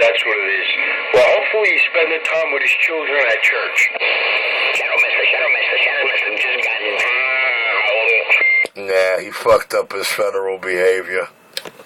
That's what it is. Well, hopefully he's spending time with his children at church. Shadow Mister just got in. Nah, he fucked up his federal behavior.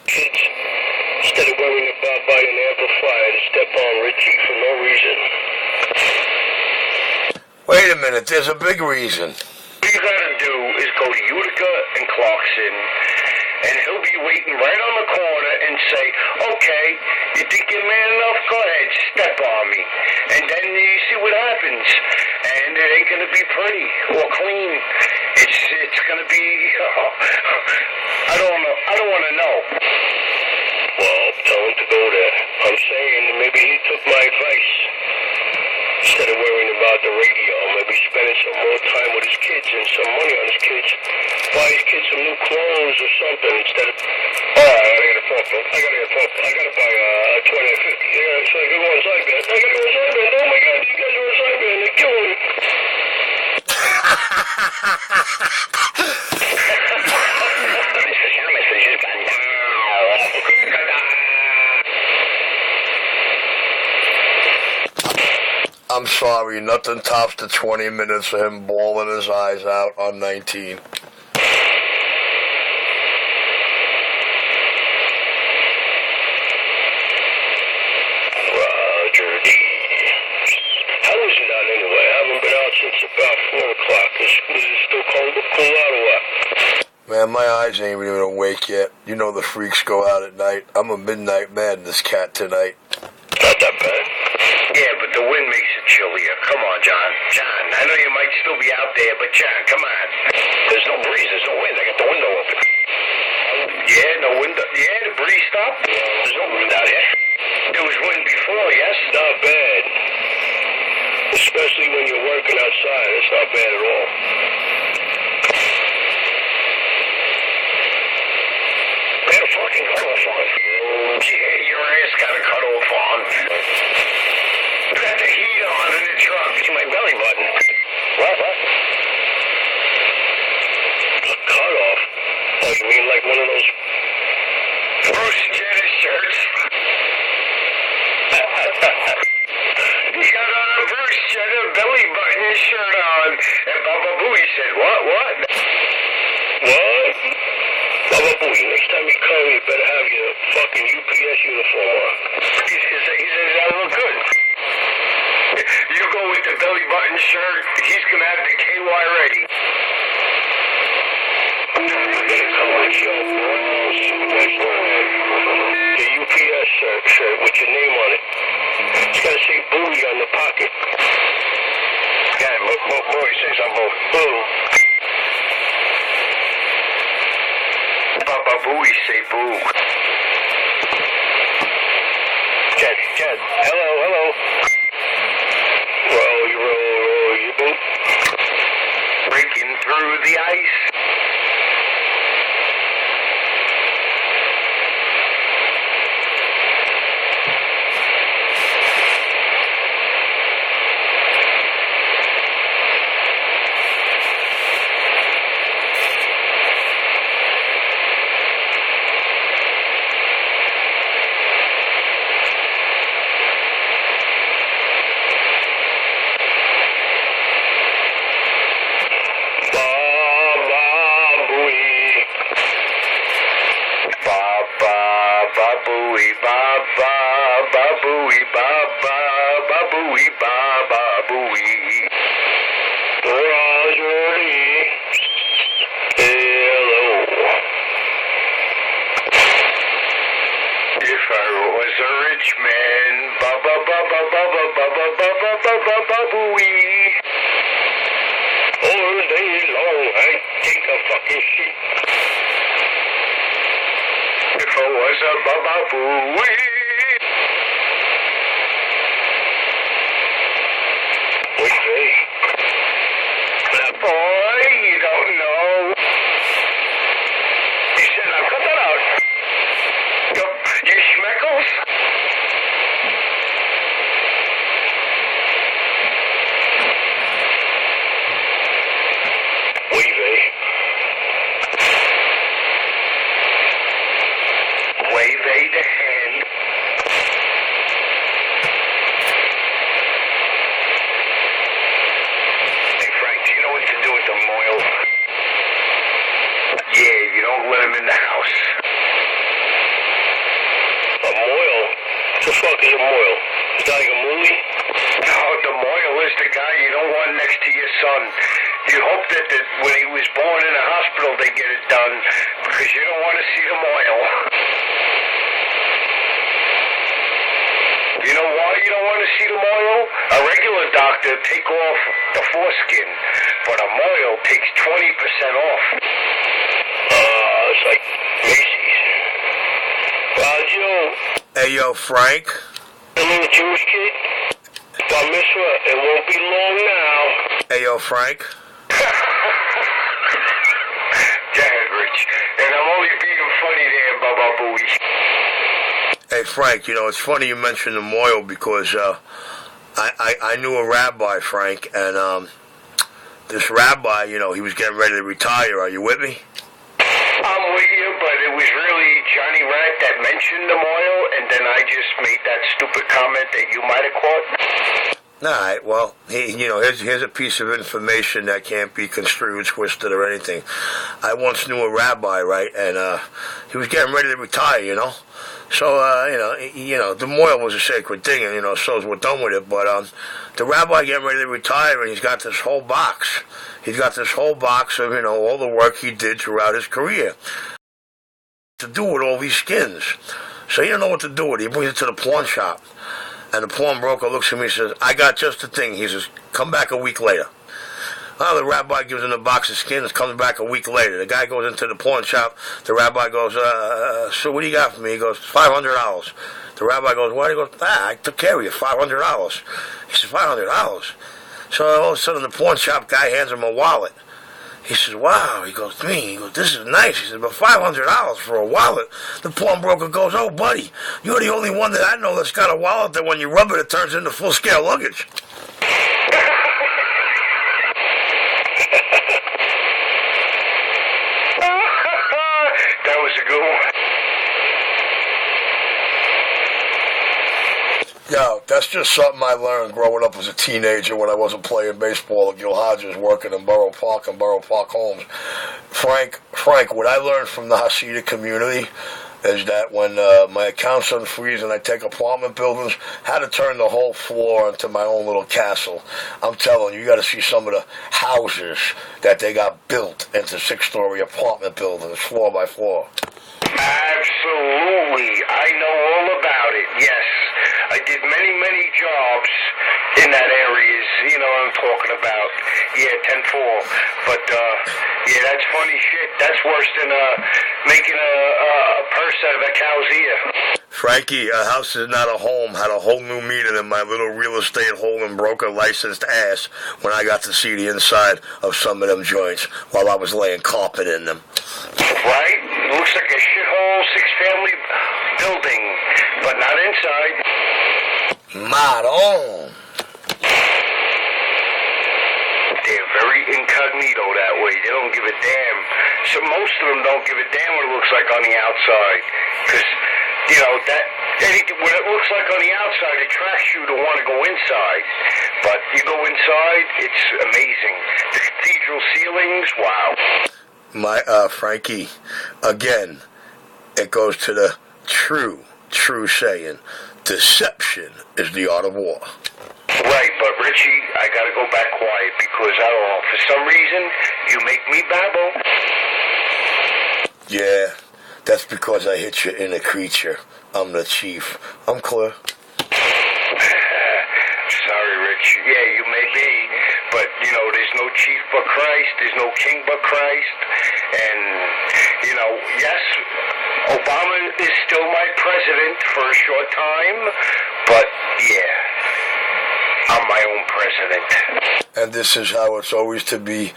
Instead of worrying about buying an amplifier to step on Richie for no reason. Wait a minute, there's a big reason. What you gotta do is go to Utica and Clarkson, and he'll be waiting right on the corner and say, okay, you think you're man enough? Go ahead, step on me. And then you see what happens. And it ain't gonna be pretty or clean. It's gonna be, I don't wanna know. Well, tell him to go there. I'm saying maybe he took my advice. Instead of worrying about the radio, maybe spending some more time with his kids and some money on his kids. Buy his kids some new clothes or something instead of... Oh, I gotta get a pump. I gotta buy a 2050. Yeah, so I can go on Sideband. I gotta go on Sideband. Oh my God, these guys are on Sideband. They're killing me. I'm sorry, nothing tops the 20 minutes of him bawling his eyes out on 19. Roger D. How is it out anyway? I haven't been out since about 4 o'clock. Is it still cool out or what? Man, my eyes ain't even awake yet. You know the freaks go out at night. I'm a midnight madness cat tonight. Not that bad. Yeah, but the wind makes it chillier. Come on, John. John, I know you might still be out there, but John, come on. There's no breeze. There's no wind. I got the window open. Yeah, no window. Yeah, the breeze stopped. There's no wind out here. There was wind before, yes? Not bad. Especially when you're working outside. It's not bad at all. Better fucking cut off on. Yeah, your ass got a cut off on. You got the heat on in the truck. It's my belly button. What? A cut off? Oh, you mean like one of those Bruce Jenner shirts? He got on a Bruce Jenner belly button shirt on. And Baba Booey said, what? What? Baba Booey, next time you come, you better have your fucking UPS uniform on. He said, that look good. You go with the belly button shirt, he's gonna have the KY ready. Come on, Joe. The UPS shirt with your name on it. It's gotta say Booey on the pocket. Yeah, Booey, say something. Boo. Baba Booey, say boo. Ted, hello. Roll, you boo. Breaking through the ice. son. You hope that when he was born in a hospital, they get it done, because you don't want to see the moil. You know why you don't want to see the moil? A regular doctor take off the foreskin, but a moil takes 20% off. It's like Macy's. Well, Hey, yo, Frank. the little Jewish kid, Bar Mitzvah, it won't be long now. Hey, yo, Frank. Go ahead, Rich. And I'm only being funny there, Baba Booey. Hey, Frank, you know, it's funny you mentioned the moil because I knew a rabbi, Frank, and this rabbi, you know, he was getting ready to retire. Are you with me? I'm with you, but it was really Johnny Rat that mentioned the moil, and then I just made that stupid comment that you might have caught. All right, well, here's a piece of information that can't be construed, twisted, or anything. I once knew a rabbi, right, and he was getting ready to retire, you know. So, the moil was a sacred thing, and, so we're done with it. But the rabbi getting ready to retire, and he's got this whole box. He's got this whole box of, all the work he did throughout his career to do with all these skins. So he didn't know what to do with it. He brings it to the pawn shop. And the pawnbroker looks at me and says, I got just the thing. He says, come back a week later. Well, the rabbi gives him a box of skins, comes back a week later. The guy goes into the pawn shop. The rabbi goes, so what do you got for me? He goes, $500. The rabbi goes, what? He goes, I took care of you, $500. He says, $500? So all of a sudden the pawn shop guy hands him a wallet. He says, wow. He goes, to me. He goes, this is nice. He says, but $500 for a wallet? The pawnbroker goes, oh, buddy, you're the only one that I know that's got a wallet that when you rub it, it turns into full-scale luggage. That was a good one. Yeah, that's just something I learned growing up as a teenager when I wasn't playing baseball at Gil Hodges, working in Borough Park and Borough Park Homes. Frank, what I learned from the Hasidic community is that when my accounts unfreeze and I take apartment buildings, how to turn the whole floor into my own little castle. I'm telling you, you got to see some of the houses that they got built into 6-story apartment buildings, floor by floor. Absolutely. I know all about it, yes. I did many jobs in that areas, what I'm talking about. Yeah, 10-4. But, that's funny shit. That's worse than making a purse out of a cow's ear. Frankie, a house is not a home had a whole new meaning in my little real estate holding broker licensed ass when I got to see the inside of some of them joints while I was laying carpet in them. Right? Looks like a shithole 6-family building, but not inside. Maron. They're very incognito that way. They don't give a damn. So most of them don't give a damn what it looks like on the outside. Because, what it looks like on the outside attracts you to want to go inside. But you go inside, it's amazing. The cathedral ceilings, wow. Frankie, again, it goes to the true saying, deception is the art of war. Right, but Richie, I gotta go back quiet because I don't know, for some reason, you make me babble. Yeah, that's because I hit your inner creature. I'm the chief. I'm clear. Sorry, Rich. Yeah, you may be, but, there's no chief but Christ, there's no king but Christ, and, yes, Obama is still my president for a short time, but, yeah, I'm my own president. And this is how it's always to be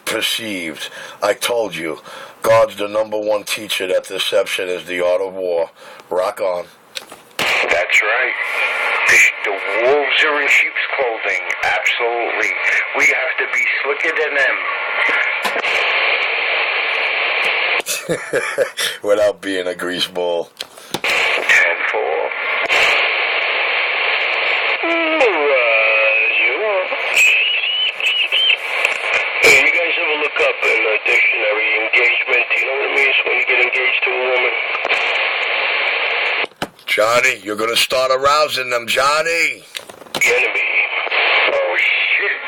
perceived. I told you, God's the #1 teacher that deception is the art of war. Rock on. That's right. The wolves are in sheep's clothing. Absolutely. We have to be slicker than them. Without being a greaseball. 10-4. Hey, you guys ever look up in a dictionary engagement? You know what it means when you get engaged to a woman? Johnny, you're going to start arousing them, Johnny. The enemy. Oh, shit.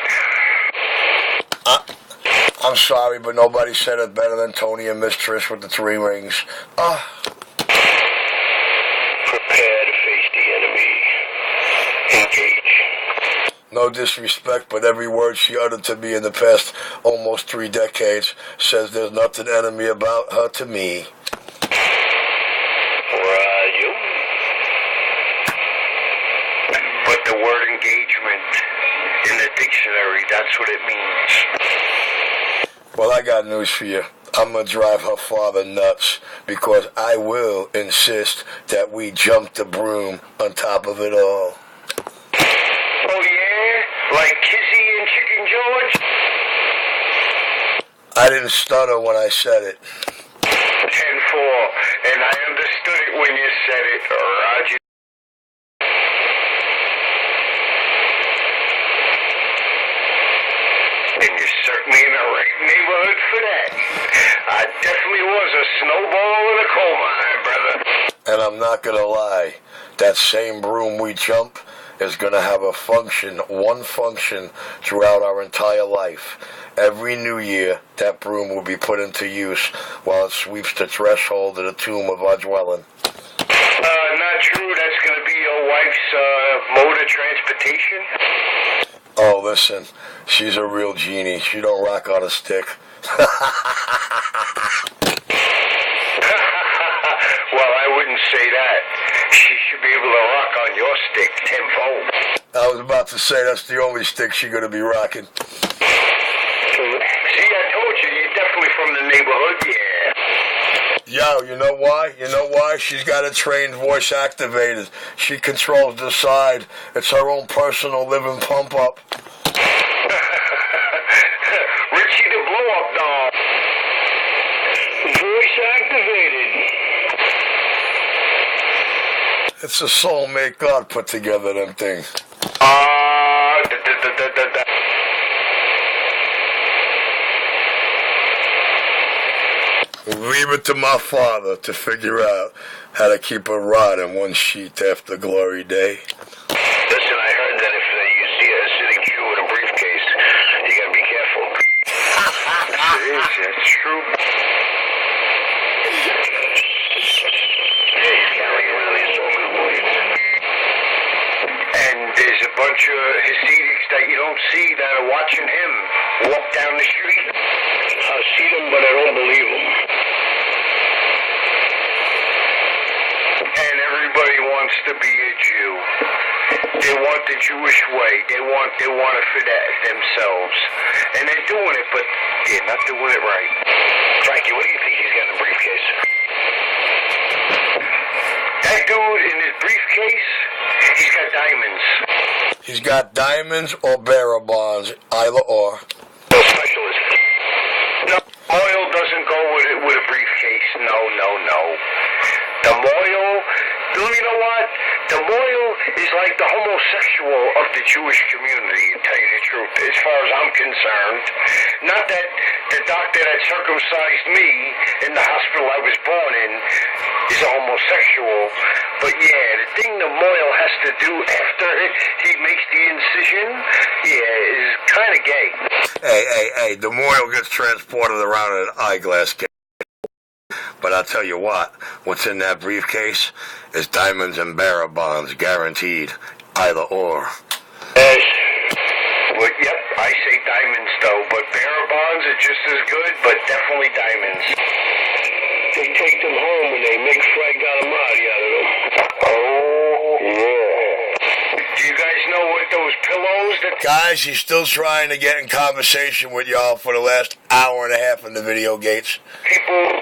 I'm sorry, but nobody said it better than Tony and Miss Trish with the 3 rings. Prepare to face the enemy. Engage. No disrespect, but every word she uttered to me in the past almost 3 decades says there's nothing enemy about her to me. Roger. But the word engagement in the dictionary, that's what it means. Well, I got news for you. I'm going to drive her father nuts because I will insist that we jump the broom on top of it all. Oh, yeah? Like Kissy and Chicken George? I didn't stutter when I said it. 10-4, and I understood it when you said it, Roger. And you're certainly in the right neighborhood for that. I definitely was a snowball in a coal mine, brother. And I'm not going to lie, that same broom we jump is going to have a function, one function, throughout our entire life. Every new year, that broom will be put into use while it sweeps the threshold of the tomb of our dwelling. Not true. That's going to be your wife's mode of transportation. Oh, listen, she's a real genie. She don't rock on a stick. Well, I wouldn't say that. She should be able to rock on your stick tenfold. I was about to say that's the only stick she's going to be rocking. See, I told you, you're definitely from the neighborhood, yeah. Yo, you know why? You know why? She's got a trained voice activated. She controls the side. It's her own personal living pump-up. Richie the blow-up doll. Voice activated. It's a soulmate God put together, them things. Leave it to my father to figure out how to keep a rod in one sheet after Glory Day. Listen, I heard that if you see a sitting Jew in a briefcase, you gotta be careful. That's true. He's carrying around these soldier blades. And there's a bunch of Hasidics that you don't see that are watching him walk down the street. I see them, but I don't believe them. And everybody wants to be a Jew. They want the Jewish way. They want to fit themselves. And they're doing it, but they're not doing it right. Frankie, what do you think he's got in the briefcase? That dude in his briefcase, he's got diamonds. He's got diamonds or bearer bonds, either or. No specialist. No, oil doesn't go with a briefcase. No. The moil, you know what? The moil is like the homosexual of the Jewish community, to tell you the truth, as far as I'm concerned. Not that the doctor that circumcised me in the hospital I was born in is a homosexual, but yeah, the thing the moil has to do after he makes the incision, yeah, is kind of gay. Hey, the moil gets transported around in an eyeglass case. But I'll tell you what's in that briefcase is diamonds and bearer bonds, guaranteed, either or. Yes. Well, yep, I say diamonds though, but bearer bonds are just as good, but definitely diamonds. They take them home and they make fried calamari out of them. Oh, yeah. Do you guys know what those pillows that... Guys, he's still trying to get in conversation with y'all for the last hour and a half in the video gates. People...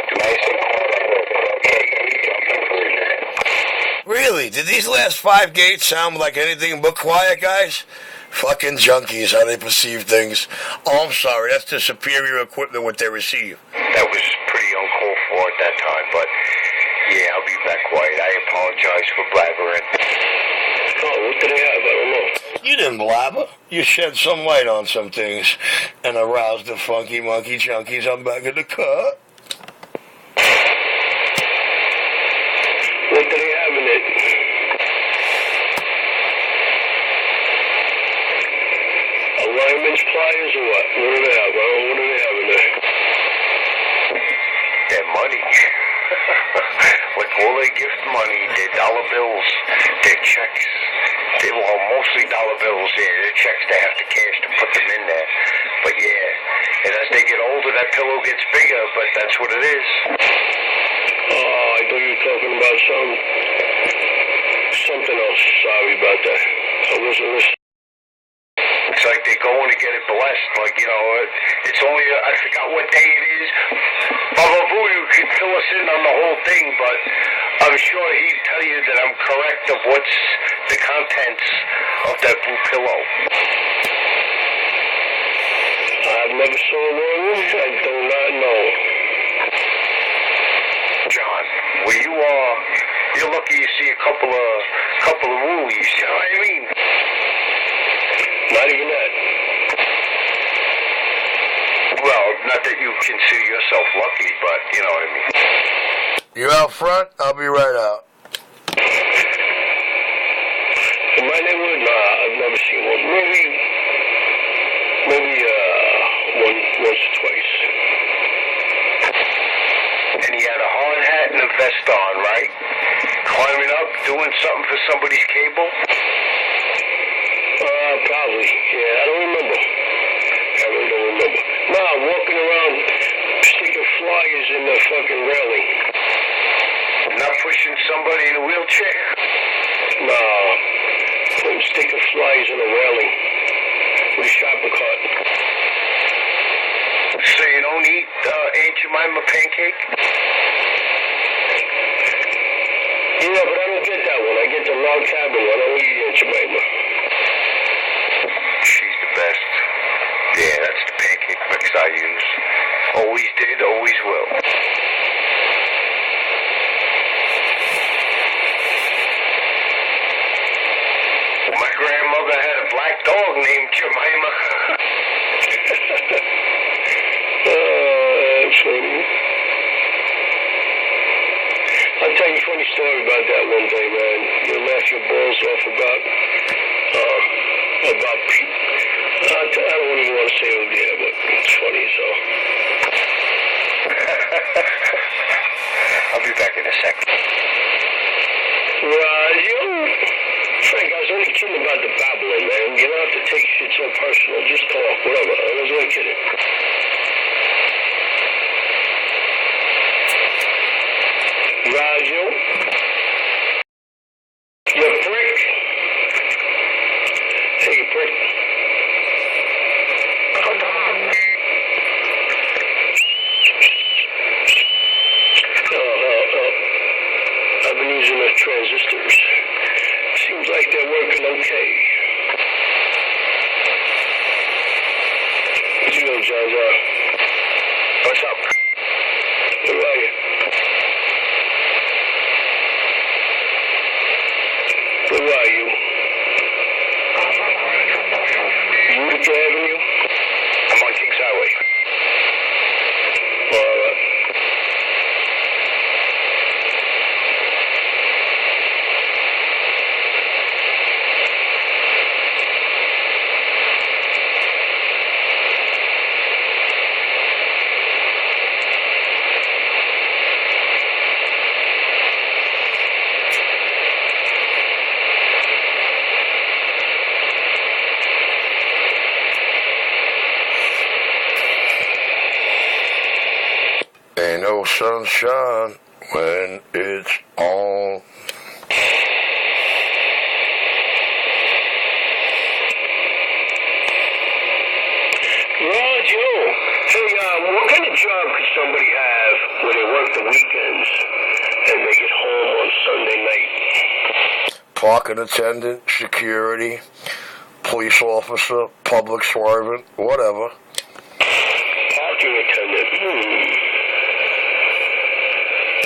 Really? Did these last 5 gates sound like anything but quiet, guys? Fucking junkies, how they perceive things. Oh, I'm sorry, that's the superior equipment what they receive. That was pretty uncalled for at that time, but yeah, I'll be back quiet. I apologize for blabbering. Oh, what did they have? I don't know. You didn't blabber. You shed some light on some things and aroused the funky monkey junkies on back of the car. What do they have in it? Alignments, pliers, or what? What do they have? What do they have in there? all their gift money, their dollar bills, their checks. They were all mostly dollar bills. Yeah, their checks, they have to cash to put them in there. But yeah, and as they get older, that pillow gets bigger, but that's what it is. Oh, I thought you were talking about something else. Sorry about that. I wasn't listening. It's like they go in to get it blessed. Like, you know, it's only, I forgot what day it is. Baba Voodoo can fill us in on the whole thing, but I'm sure he'd tell you that I'm correct of what's the contents of that blue pillow. I've never saw one. I do not know. John, where you are, you're lucky you see a couple of woolies, you know what I mean? Not even that. Well, not that you consider yourself lucky, but you know what I mean. You out front? I'll be right out. In my neighborhood, nah, I've never seen one. Maybe once or twice. And he had a hard hat and a vest on, right? Climbing up, doing something for somebody's cable? Probably. Yeah, I don't remember. I really don't remember. Nah, walking around sticking flyers in the fucking railing. Not pushing somebody in a wheelchair? Nah, sticking flyers in the railing with a shopping cart. So you don't eat Aunt Jemima pancake? Yeah, but I don't get that one. I get the log cabin one. I don't eat Aunt Jemima. She's the best. Yeah, that's the pancake mix I use. Always did, always will. My grandmother had a black dog named Jemima. That's funny. I'll tell you a funny story about that one day, man. You'll laugh your balls off about I don't even want to say over there, but it's funny, so. I'll be back in a second. Frank, I was only kidding about the babbling, man. You don't have to take shit so personal. Just talk, whatever. I was only kidding. Raju? You prick? Hey, you prick. I've been using the transistors. Seems like they're working okay. What you know, John John? What's up? Where are you? Where are you? Utica Avenue? I'm on Kings Highway. All right. Ain't no sunshine when it's on. Roger, hey, what kind of job could somebody have where they work the weekends and they get home on Sunday night? Parking attendant, security, police officer, public servant, whatever. Parking attendant,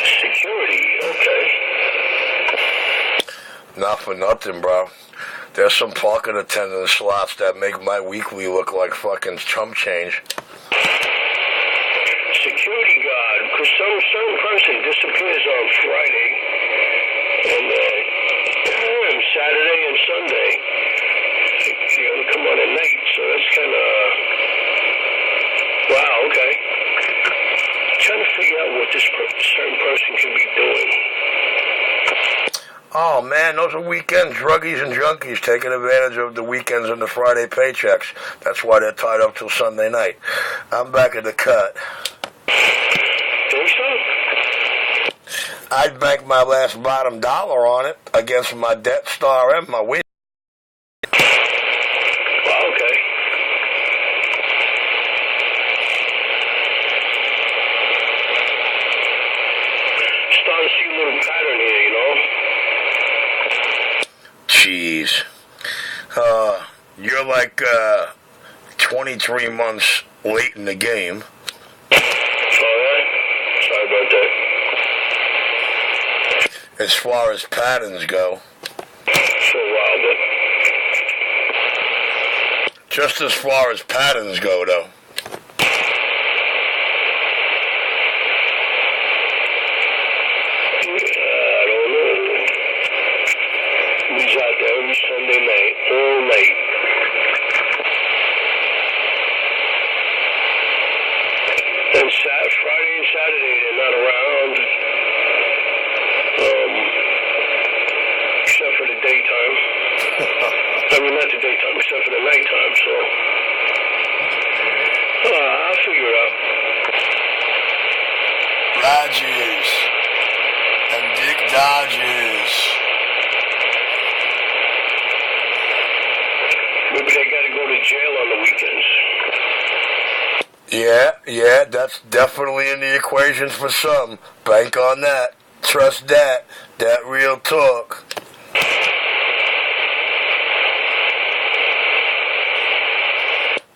Security, okay. Not for nothing, bro. There's some parking attendant slots that make my weekly look like fucking chump change. Security guard, because some person disappears on Friday and Saturday and Sunday. You gotta come on at night, so that's kind of wow. Okay, trying to figure out what this certain person could be doing. Oh, man, those are weekend druggies and junkies taking advantage of the weekends and the Friday paychecks. That's why they're tied up till Sunday night. I'm back at the cut. Think so? I'd bank my last bottom dollar on it against my Debt Star and my win. Well, okay. Starting to see a little pattern here, you know? Jeez. You're like 23 months late in the game. Oh, yeah? Sorry about that. As far as patterns go. So wild, but... Just as far as patterns go, though. I don't know. He's out there every Sunday night, all night. And Friday and Saturday, they're not around. Except for the daytime. I mean, not the daytime, except for the nighttime, so... I'll figure it out. Rogers and Dick Dodgers. Maybe they gotta go to jail on the weekends. Yeah, that's definitely in the equations for some. Bank on that. Trust that. That real talk.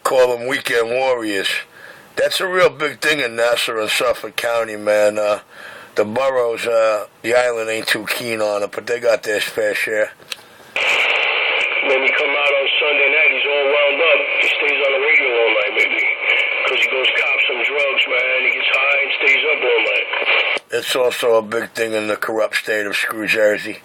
Call them weekend warriors. That's a real big thing in Nassau and Suffolk County, man. The boroughs, the island ain't too keen on it, but they got their fair share. When he come out on Sunday night, he's all wound up. He stays on the radio all night, maybe. Because he goes cop some drugs, man. He gets high and stays up all night. It's also a big thing in the corrupt state of Screw Jersey.